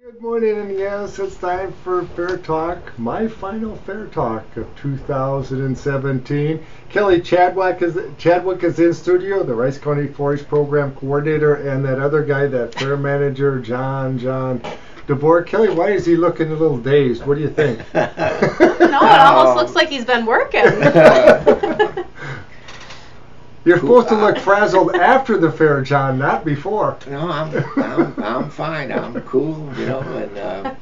Good morning, and yes, it's time for Fair Talk, my final Fair Talk of 2017. Kelly Chadwick is in studio, the Rice County Forest Program Coordinator, and that other guy, that Fair Manager, John DeBoer. Kelly, why is he looking a little dazed? What do you think? No, it almost looks like he's been working. You're supposed to look frazzled after the fair, John, not before. No, I'm fine. I'm cool, and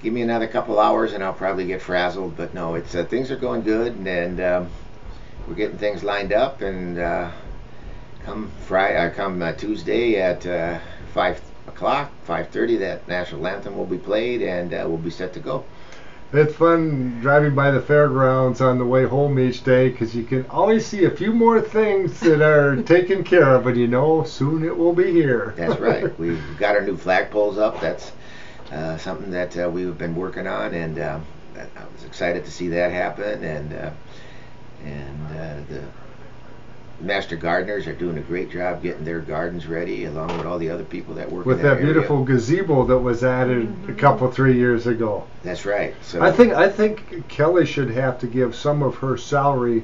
give me another couple hours and I'll probably get frazzled. But no, it's things are going good, and we're getting things lined up. And come Tuesday at 5:00, 5:30, that national anthem will be played, and we'll be set to go. It's fun driving by the fairgrounds on the way home each day because you can always see a few more things that are taken care of, and soon it will be here. That's right. We've got our new flagpoles up. That's something that we've been working on, and I was excited to see that happen. And the master gardeners are doing a great job getting their gardens ready, along with all the other people that work with in that that beautiful area. Gazebo that was added a couple, 3 years ago. That's right. So I think Kelly should have to give some of her salary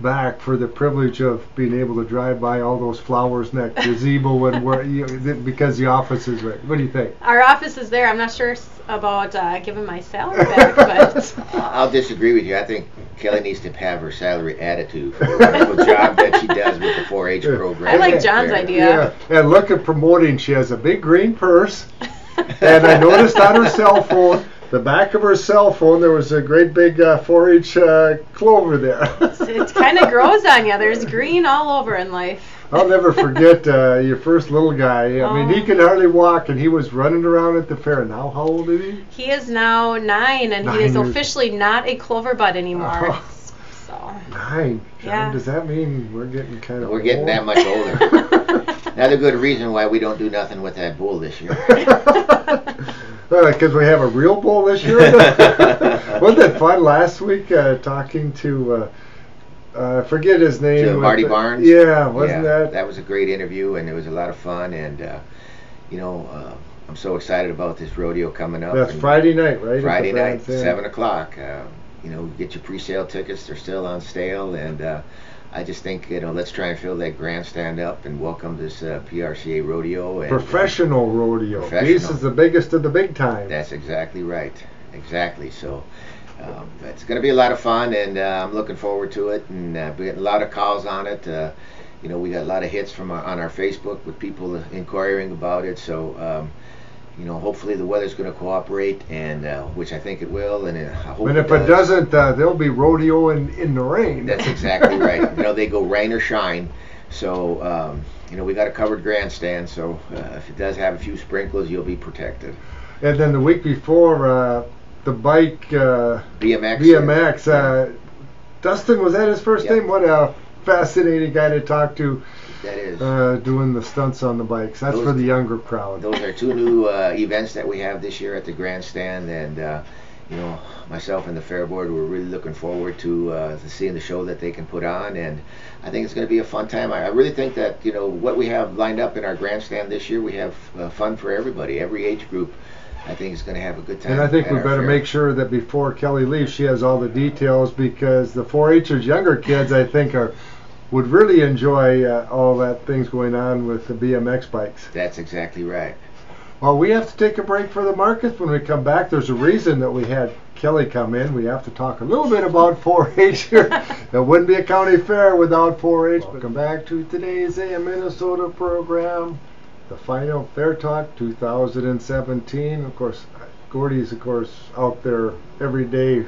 back for the privilege of being able to drive by all those flowers in that gazebo and because the office is right. What do you think? Our office is there. I'm not sure about giving my salary back, but I'll disagree with you. I think Kelly needs to have her salary added to for the wonderful job that she does with the 4-H program. I like John's idea. Yeah, and look at promoting. She has a big green purse, and I noticed on her cell phone, the back of her cell phone, there was a great big 4-H clover there. It kind of grows on you. There's green all over in life. I'll never forget your first little guy. I mean, he could hardly walk, and he was running around at the fair. Now, how old is he? He is now 9, and he is officially not a clover bud anymore. Oh. So 9. John, yeah. Does that mean we're getting kind of We're getting old? that much older. Another good reason why we don't do nothing with that bull this year. Because we have a real bull this year? Wasn't it fun last week talking to, forget his name. To Marty Barnes? Yeah, wasn't that? That was a great interview, and it was a lot of fun. And, I'm so excited about this rodeo coming up. That's and Friday night, right? Friday night, 7 o'clock. Get your pre-sale tickets. They're still on sale. And I just think, let's try and fill that grandstand up and welcome this PRCA rodeo. And, professional rodeo. professional. This is the biggest of the big time. That's exactly right. Exactly. So it's going to be a lot of fun, and I'm looking forward to it. And we get a lot of calls on it. We got a lot of hits from on our Facebook with people inquiring about it. So hopefully the weather's going to cooperate, and which I think it will. And I hope. But if it doesn't, there'll be rodeo in the rain. That's exactly right. They go rain or shine. So we got a covered grandstand. So if it does have a few sprinkles, you'll be protected. And then the week before, the bike BMX. Dustin, was that his first name? What a fascinating guy to talk to. That is. Doing the stunts on the bikes. That's for the younger crowd. Those are 2 new events that we have this year at the grandstand, and myself and the fair board, we're really looking forward to seeing the show that they can put on, and I think it's going to be a fun time. I really think that what we have lined up in our grandstand this year, we have fun for everybody, every age group. I think is going to have a good time. And I think we better make sure that before Kelly leaves, she has all the details, because the 4-Hers younger kids, I think, would really enjoy all that things going on with the BMX bikes. That's exactly right. Well, we have to take a break for the markets. When we come back, there's a reason that we had Kelly come in. We have to talk a little bit about 4-H here. There wouldn't be a county fair without 4-H. Welcome back to today's AM Minnesota program, the final Fair Talk 2017. Of course, Gordy's out there every day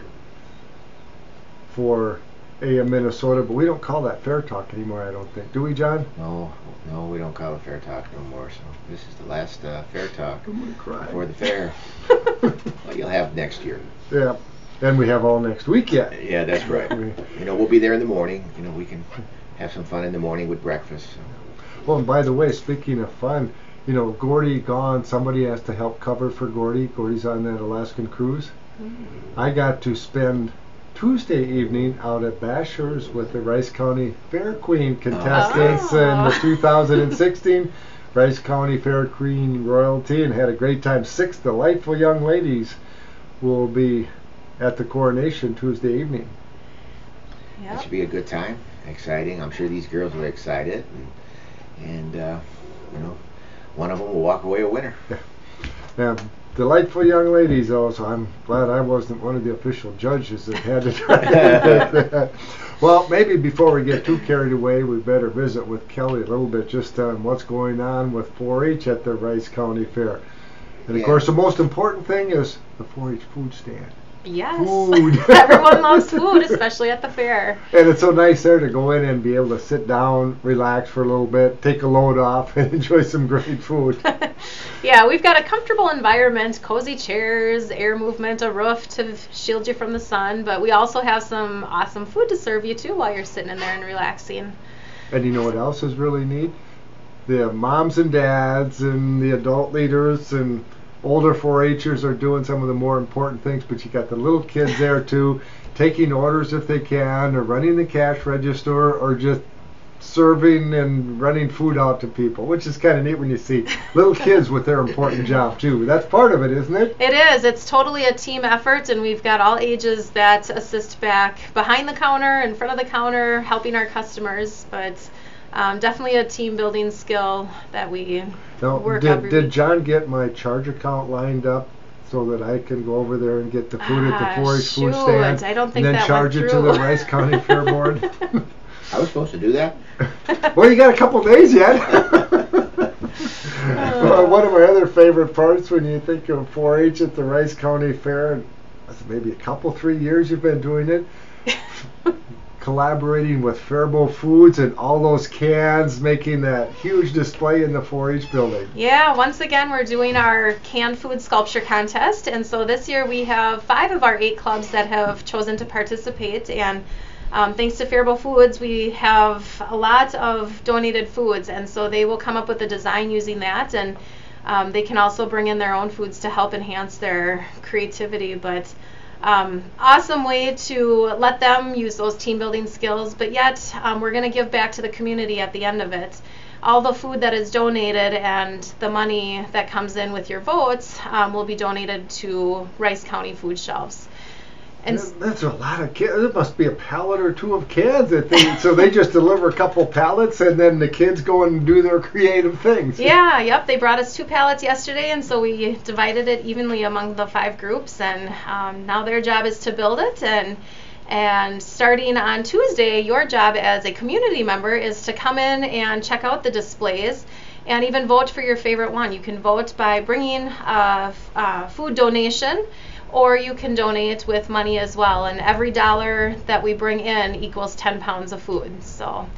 for AM Minnesota, but we don't call that Fair Talk anymore, I don't think. Do we, John? No, we don't call it Fair Talk no more. So this is the last Fair Talk I'm gonna cry. before the fair. Well, you'll have next year. Yeah, and we have all next week yet. Yeah, that's right. We'll be there in the morning. We can have some fun in the morning with breakfast. So. Well, and by the way, speaking of fun, Gordy gone, somebody has to help cover for Gordy. Gordy's on that Alaskan cruise. I got to spend Tuesday evening out at Basher's with the Rice County Fair Queen contestants in the 2016 Rice County Fair Queen royalty and had a great time. 6 delightful young ladies will be at the coronation Tuesday evening. Yep. It should be a good time, exciting. I'm sure these girls are excited, and one of them will walk away a winner. Yeah, delightful young ladies, though, so I'm glad I wasn't one of the official judges that had to try to Well, maybe before we get too carried away, we better visit with Kelly a little bit just on what's going on with 4-H at the Rice County Fair. And of course, the most important thing is the 4-H food stand. Yes. Food. Everyone loves food, especially at the fair. And it's so nice there to go in and be able to sit down, relax for a little bit, take a load off, and enjoy some great food. Yeah, we've got a comfortable environment, cozy chairs, air movement, a roof to shield you from the sun, but we also have some awesome food to serve you too while you're sitting in there and relaxing. And you know what else is really neat? The moms and dads and the adult leaders and older 4-Hers are doing some of the more important things, but you got the little kids there too, taking orders if they can, or running the cash register, or just serving and running food out to people, which is kind of neat when you see little kids with their important job too. That's part of it, isn't it? It is. It's totally a team effort, and we've got all ages that assist back behind the counter, in front of the counter, helping our customers, but definitely a team building skill that we work every Did week. John get my charge account lined up so that I can go over there and get the food at the 4-H food stand I don't think and then that charge went it to the through. Rice County Fair Board? I was supposed to do that. Well, you got a couple days yet. One of my other favorite parts when you think of 4-H at the Rice County Fair, and maybe a couple, 3 years you've been doing it, collaborating with Faribault Foods and all those cans, making that huge display in the 4-H building. Yeah, once again, we're doing our canned food sculpture contest, and so this year we have 5 of our 8 clubs that have chosen to participate, and thanks to Faribault Foods, we have a lot of donated foods, and so they will come up with a design using that, and they can also bring in their own foods to help enhance their creativity, but awesome way to let them use those team building skills, but yet we're going to give back to the community at the end of it. All the food that is donated and the money that comes in with your votes will be donated to Rice County food shelves. And That's a lot of kids. There must be a pallet or 2 of cans. So they just deliver a couple pallets, and then the kids go and do their creative things. yeah, yep, they brought us 2 pallets yesterday, and so we divided it evenly among the 5 groups, and now their job is to build it, and starting on Tuesday, your job as a community member is to come in and check out the displays and even vote for your favorite one. You can vote by bringing a food donation, or you can donate with money as well, and every dollar that we bring in equals 10 pounds of food. So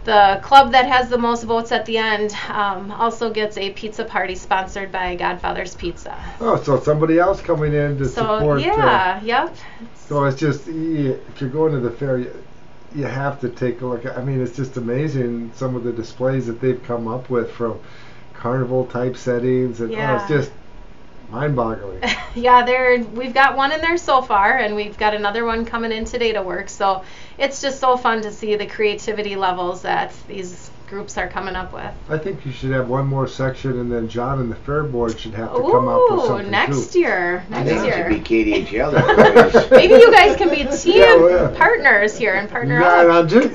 the club that has the most votes at the end also gets a pizza party sponsored by Godfather's Pizza. Oh, so somebody else coming in to support. Yeah, yep. So it's just, if you're going to the fair, you have to take a look. I mean, it's just amazing some of the displays that they've come up with, from carnival type settings, and it's just mind-boggling. Yeah, we've got one in there so far, and we've got another one coming in today to work. So it's just so fun to see the creativity levels that these groups are coming up with. I think you should have one more section, and then John and the Fair Board should have to come up with something next too. year. I Next think it year. should be KDHL. Maybe you guys can be team Yeah. partners here and partner No, up. just,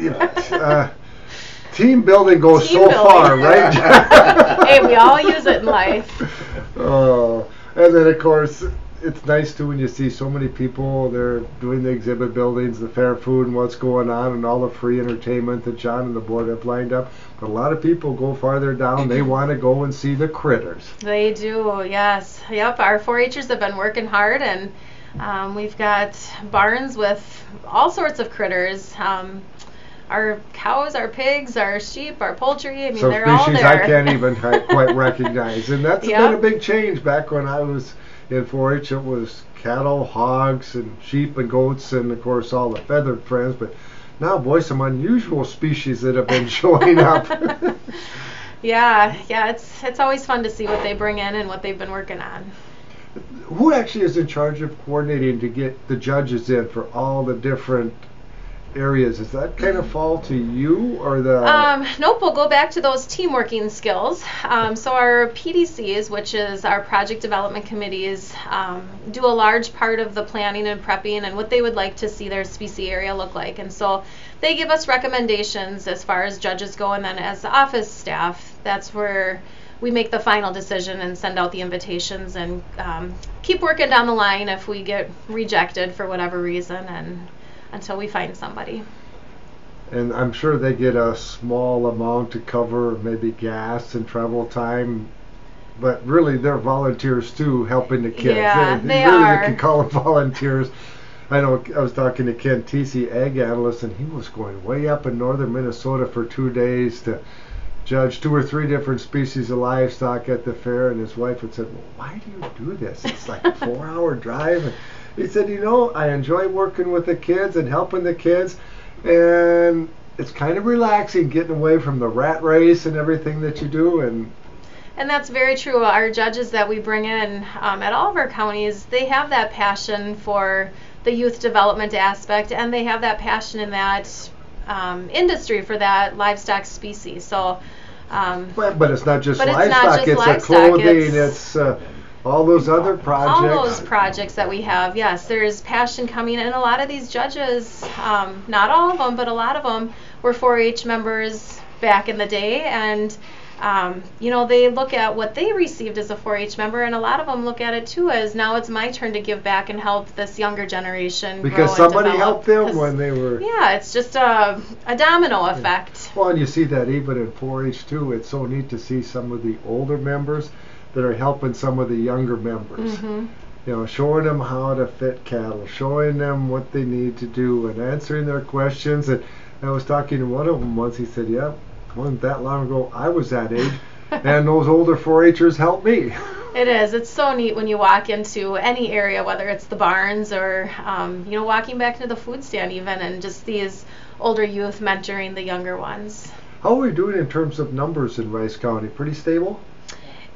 team building goes Team so building. far, right? Hey, we all use it in life. And then of course it's nice too when you see so many people. They're doing the exhibit buildings, the fair food, and what's going on, and all the free entertainment that John and the board have lined up. But a lot of people go farther down. They want to go and see the critters. They do, yes. Yep, our 4-Hers have been working hard, and we've got barns with all sorts of critters. Our cows, our pigs, our sheep, our poultry, I mean, Some they're all species there. I can't even quite recognize. And that's Yep. been a big change. Back when I was in 4-H, it was cattle, hogs, and sheep and goats, and of course all the feathered friends. But now, boy, some unusual species that have been showing up. Yeah, it's always fun to see what they bring in and what they've been working on. Who actually is in charge of coordinating to get the judges in for all the different areas, does that kind of fall to you or the? Nope, we'll go back to those team working skills. So our PDCs, which is our project development committees, do a large part of the planning and prepping and what they would like to see their species area look like. And so they give us recommendations as far as judges go, and then as the office staff, that's where we make the final decision and send out the invitations and keep working down the line if we get rejected for whatever reason, and until we find somebody. And I'm sure they get a small amount to cover maybe gas and travel time, but really they're volunteers too, helping the kids. Yeah, they really are. You can call them volunteers. I know I was talking to Ken Tesey, ag analyst, and he was going way up in northern Minnesota for 2 days to judge 2 or 3 different species of livestock at the fair, and his wife would say, well, why do you do this? It's like a 4-hour drive. And he said, I enjoy working with the kids and helping the kids, and it's kind of relaxing getting away from the rat race and everything that you do. And that's very true. Our judges that we bring in at all of our counties, they have that passion for the youth development aspect, and they have that passion in that industry for that livestock species. So, but it's not just but livestock. It's the clothing. It's all those other projects. All those projects that we have. Yes, there's passion coming in. And a lot of these judges, not all of them, but a lot of them were 4-H members back in the day, and they look at what they received as a 4-H member, and a lot of them look at it too as now it's my turn to give back and help this younger generation because grow somebody and develop. helped them when they were. Yeah, it's just a domino effect. Well, and you see that even in 4-H too. It's so neat to see some of the older members that are helping some of the younger members. Mm-hmm. Showing them how to fit cattle, showing them what they need to do, and answering their questions. And I was talking to one of them once. He said, "Yeah, wasn't that long ago I was that age, and those older 4-Hers helped me." It is. It's so neat when you walk into any area, whether it's the barns or walking back to the food stand even, and just these older youth mentoring the younger ones. How are we doing in terms of numbers in Rice County? Pretty stable?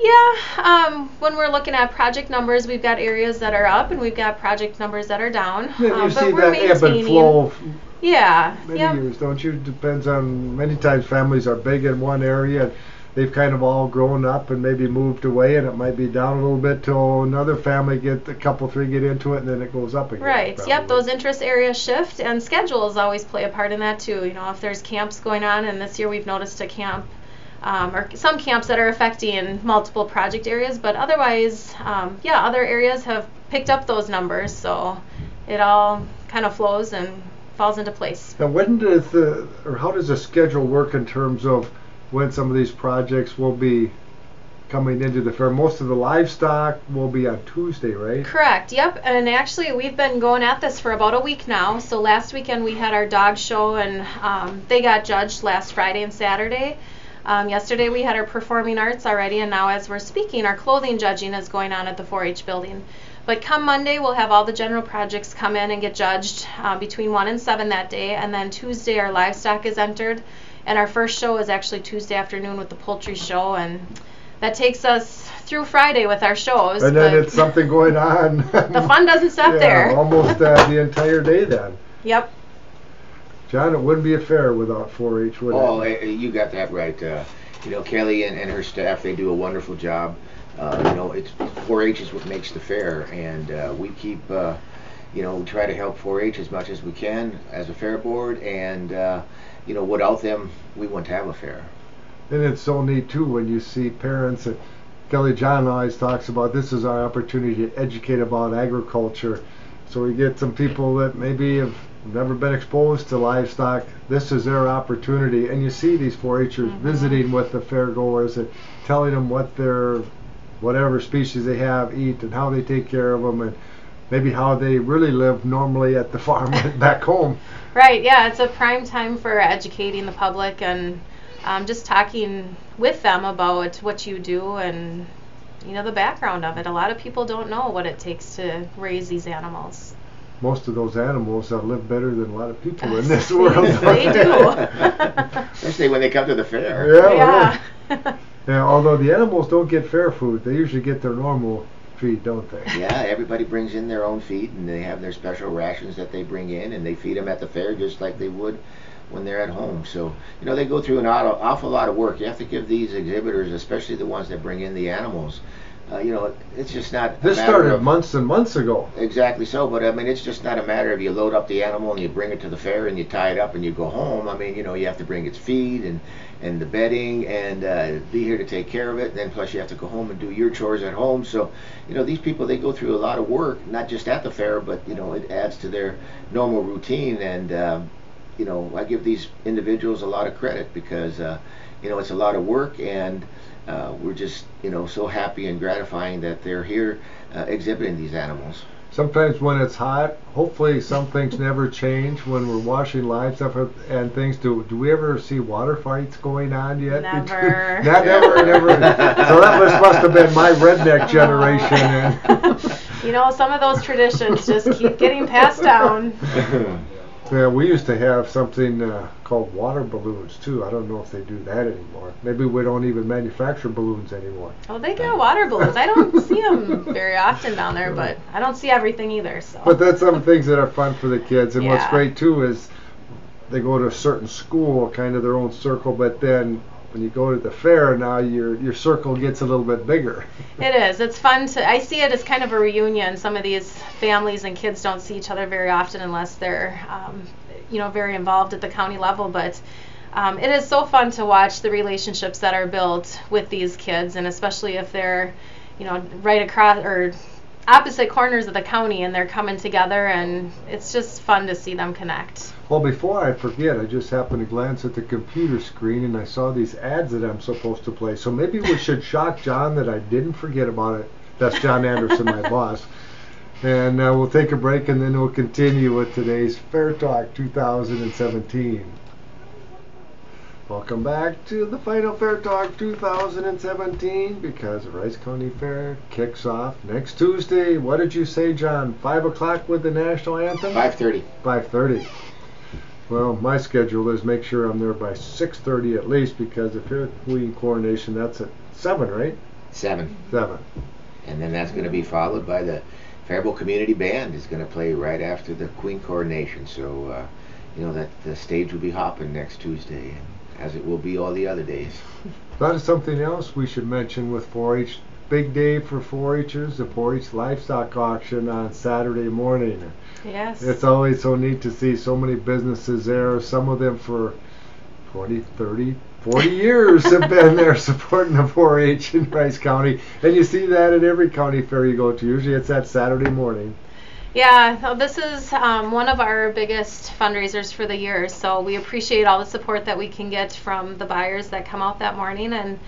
Yeah, when we're looking at project numbers, we've got areas that are up and we've got project numbers that are down. Yeah, you but see we're that ebb and flow. Yeah. Many years, don't you? Depends on, many times families are big in one area and they've kind of all grown up and maybe moved away, and it might be down a little bit till another family get a couple, 3 get into it, and then it goes up again. Right. Probably. Yep. Those interest areas shift, and schedules always play a part in that too. If there's camps going on, and this year we've noticed a camp. Or some camps that are affecting multiple project areas, but otherwise, other areas have picked up those numbers, so it all kind of flows and falls into place. Now, how does the schedule work in terms of when some of these projects will be coming into the fair? Most of the livestock will be on Tuesday, right? Correct, yep. And actually we've been going at this for about a week now. So last weekend we had our dog show, and they got judged last Friday and Saturday. Yesterday we had our performing arts already, and now as we're speaking, our clothing judging is going on at the 4-H building. But come Monday, we'll have all the general projects come in and get judged between 1 and 7 that day, and then Tuesday our livestock is entered, and our first show is actually Tuesday afternoon with the poultry show, and that takes us through Friday with our shows. And then it's something going on. The fun doesn't stop there. Almost the entire day then. Yep. John, it wouldn't be a fair without 4-H, would it? Oh, you got that right. Kelly and her staff, they do a wonderful job. It's 4-H is what makes the fair, and we keep, we try to help 4-H as much as we can as a fair board, and without them, we wouldn't have a fair. And it's so neat too when you see parents, and Kelly John always talks about this is our opportunity to educate about agriculture. So we get some people that maybe have never been exposed to livestock. This is their opportunity, and you see these 4-Hers visiting with the fairgoers and telling them what their whatever species they have eat and how they take care of them, and maybe how they really live normally at the farm back home. Right, yeah, it's a prime time for educating the public and just talking with them about what you do and the background of it. A lot of people don't know what it takes to raise these animals. Most of those animals live better than a lot of people in this world. They do. Especially when they come to the fair. Yeah. Although the animals don't get fair food, they usually get their normal feed, don't they? Yeah, everybody brings in their own feed, and they have their special rations that they bring in, and they feed them at the fair just like they would when they're at home. So, they go through an awful lot of work. You have to give these exhibitors, especially the ones that bring in the animals, it's just not. This started months and months ago. Exactly so, but it's just not a matter of you load up the animal and you bring it to the fair and you tie it up and you go home. You have to bring its feed and the bedding and be here to take care of it. And then plus you have to go home and do your chores at home. So, these people, they go through a lot of work, not just at the fair, but it adds to their normal routine. And I give these individuals a lot of credit because it's a lot of work, and we're just so happy and gratifying that they're here exhibiting these animals. Sometimes when it's hot, hopefully some things never change when we're washing livestock and things. Do we ever see water fights going on yet? Never. Never. So that must have been my redneck generation. Some of those traditions just keep getting passed down. Yeah, we used to have something called water balloons too. I don't know if they do that anymore. Maybe we don't even manufacture balloons anymore. Oh, they got water balloons. I don't see them very often down there, but I don't see everything either. So. But that's some things that are fun for the kids. And yeah. What's great too is they go to a certain school, kind of their own circle, but then when you go to the fair now, your circle gets a little bit bigger. It is. It's fun I see it as kind of a reunion. Some of these families and kids don't see each other very often unless they're, very involved at the county level. But it is so fun to watch the relationships that are built with these kids, and especially if they're, right across or opposite corners of the county and they're coming together, and it's just fun to see them connect. Well, before I forget, I just happened to glance at the computer screen and I saw these ads that I'm supposed to play. So maybe we should shock John that I didn't forget about it. That's John Anderson, my boss. And we'll take a break and then we'll continue with today's Fair Talk 2017. Welcome back to the final Fair Talk 2017 because the Rice County Fair kicks off next Tuesday. What did you say, John? 5 o'clock with the national anthem? 5:30. 5:30. Well, my schedule is make sure I'm there by 6:30 at least because if you're at Queen Coronation, that's at 7, right? 7. 7. And then that's going to be followed by the Faribault Community Band is going to play right after the Queen Coronation. So, that the stage will be hopping next Tuesday, as it will be all the other days. That is something else we should mention with 4-H. Big day for 4-Hers, the 4-H livestock auction on Saturday morning. Yes. It's always so neat to see so many businesses there. Some of them for 20, 30, 40 years have been there supporting the 4-H in Rice County. And you see that at every county fair you go to. Usually it's that Saturday morning. Yeah, this is one of our biggest fundraisers for the year. So we appreciate all the support that we can get from the buyers that come out that morning. And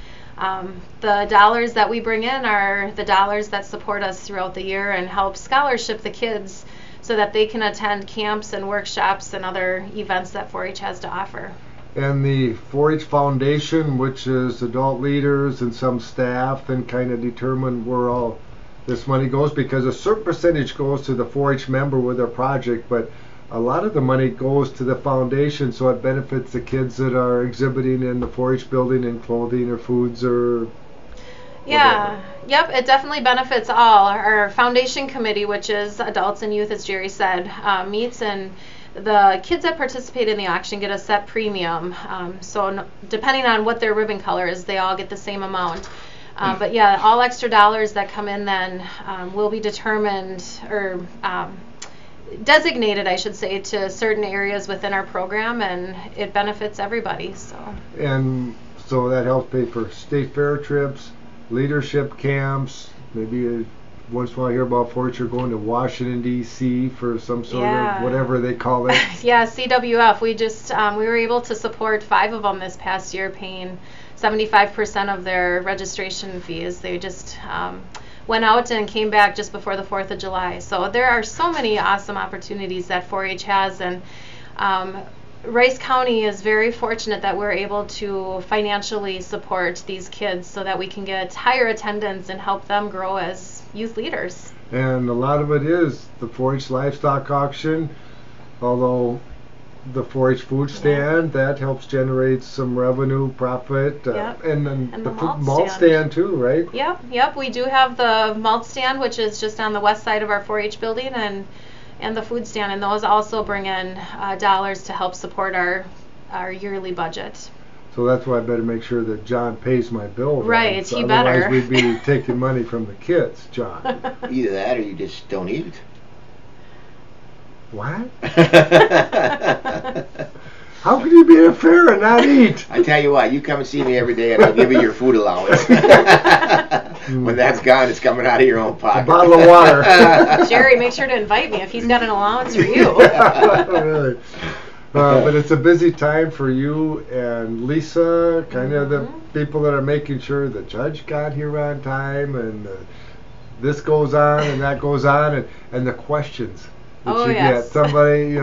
the dollars that we bring in are the dollars that support us throughout the year and help scholarship the kids so that they can attend camps and workshops and other events that 4-H has to offer. And the 4-H Foundation, which is adult leaders and some staff, and kind of determine where all this money goes, because a certain percentage goes to the 4-H member with their project, but a lot of the money goes to the foundation, so it benefits the kids that are exhibiting in the 4-H building in clothing or foods or yeah, yep, it definitely benefits all. Our foundation committee, which is adults and youth, as Jerry said, meets, and the kids that participate in the auction get a set premium. So depending on what their ribbon color is, they all get the same amount. But yeah, all extra dollars that come in then will be determined or designated, I should say, to certain areas within our program, and it benefits everybody. And so that helps pay for state fair trips, leadership camps, maybe once in a while I hear about 4-H you're going to Washington, D.C. for some sort of whatever they call it. Yeah, CWF. We just we were able to support 5 of them this past year, paying 75% of their registration fees. They just went out and came back just before the 4th of July. So there are so many awesome opportunities that 4-H has, and Rice County is very fortunate that we're able to financially support these kids so that we can get higher attendance and help them grow as youth leaders. And a lot of it is the 4-H livestock auction, although the 4-H food stand. That helps generate some revenue, profit, Yep. and then And the the malt stand too, right? Yep. We do have the malt stand, which is just on the west side of our 4-H building, and the food stand, and those also bring in dollars to help support our yearly budget. So that's why I better make sure that John pays my bill. Right, so you otherwise better. we'd be taking money from the kids, John. Either that or you just don't eat. What? How can you be at a fair and not eat? I tell you what, you come and see me every day and I'll give you your food allowance. When that's gone, it's coming out of your own pocket. A bottle of water. Jerry, make sure to invite me if he's got an allowance for you. Really. But it's a busy time for you and Lisa, kind of the people that are making sure the judge got here on time, and this goes on and that goes on, and the questions that you get. Somebody,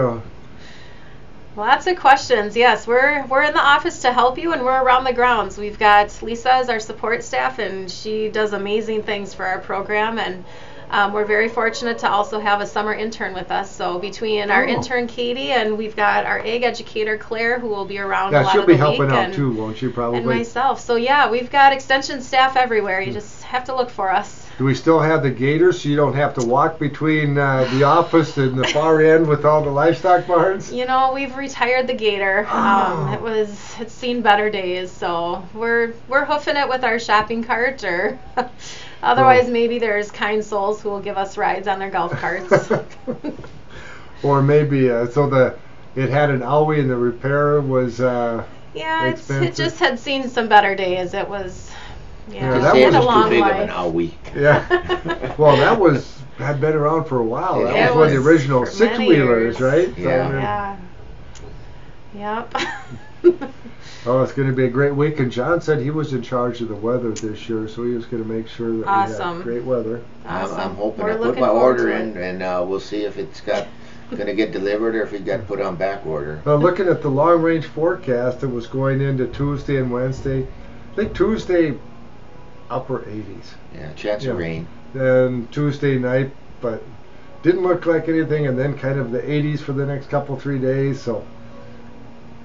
Lots of questions. Yes, we're in the office to help you, and we're around the grounds. We've got Lisa as our support staff, and she does amazing things for our program, and we're very fortunate to also have a summer intern with us. So between our intern Katie, and we've got our ag educator Claire, who will be around a lot she'll of the be helping week, out too, won't she? Probably. And myself. So yeah, we've got extension staff everywhere. You just have to look for us. Do we still have the gators, so you don't have to walk between the office and the far end with all the livestock barns? We've retired the gator. It's seen better days, so we're hoofing it with our shopping cart, or otherwise maybe there's kind souls who will give us rides on their golf carts. Or maybe it had an owie and the repair was expensive. It just had seen some better days. It was. Yeah, that was was a long too big life. of an owie. Yeah. Well, had been around for a while. That was one of the original for many 6-wheelers, years. right? Yeah. Yep. Oh, it's going to be a great week. And John said he was in charge of the weather this year, so he was going to make sure that we had great weather. Awesome. I'm hoping We're to put looking my forward order to in, and we'll see if it's going to get delivered or if it got put on back order. Looking at the long-range forecast, it was going into Tuesday and Wednesday. I think Tuesday, upper 80s. Yeah, chance of rain. And Tuesday night, but didn't look like anything, and then kind of the 80s for the next 3 days. So,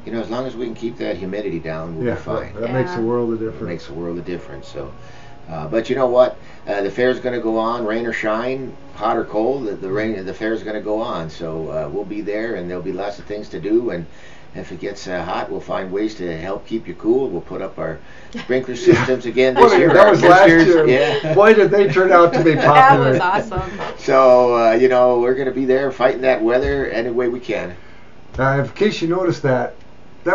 as long as we can keep that humidity down, we'll be fine. That makes a world of difference. It makes a world of difference. So, but you know what? The fair's going to go on, rain or shine, hot or cold. The fair's going to go on. So we'll be there, and there'll be lots of things to do. And if it gets hot, we'll find ways to help keep you cool. We'll put up our sprinkler systems again this year. That was last year. Yeah. Boy, did they turn out to be popular. That was awesome. So, we're going to be there fighting that weather any way we can. In case you noticed that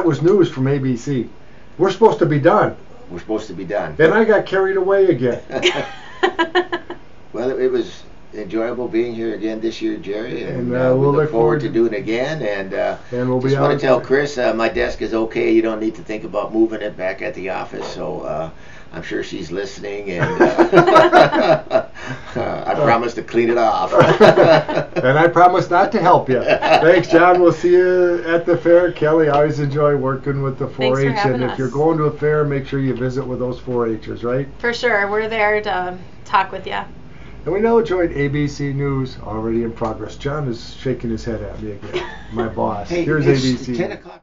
was news from ABC. We're supposed to be done. We're supposed to be done. And I got carried away again. Well, it was enjoyable being here again this year, Jerry, and we'll look forward to doing it again. And we'll just be want to tell Chris, my desk is okay. You don't need to think about moving it back at the office. So I'm sure she's listening, and I promise to clean it off. And I promise not to help you. Thanks, John. We'll see you at the fair. Kelly, I always enjoy working with the 4-H. And if you're going to a fair, make sure you visit with those 4-Hers, right? For sure. We're there to talk with you. And we now join ABC News, already in progress. John is shaking his head at me again, my boss. Hey, Here's it's ABC. 10 o'clock.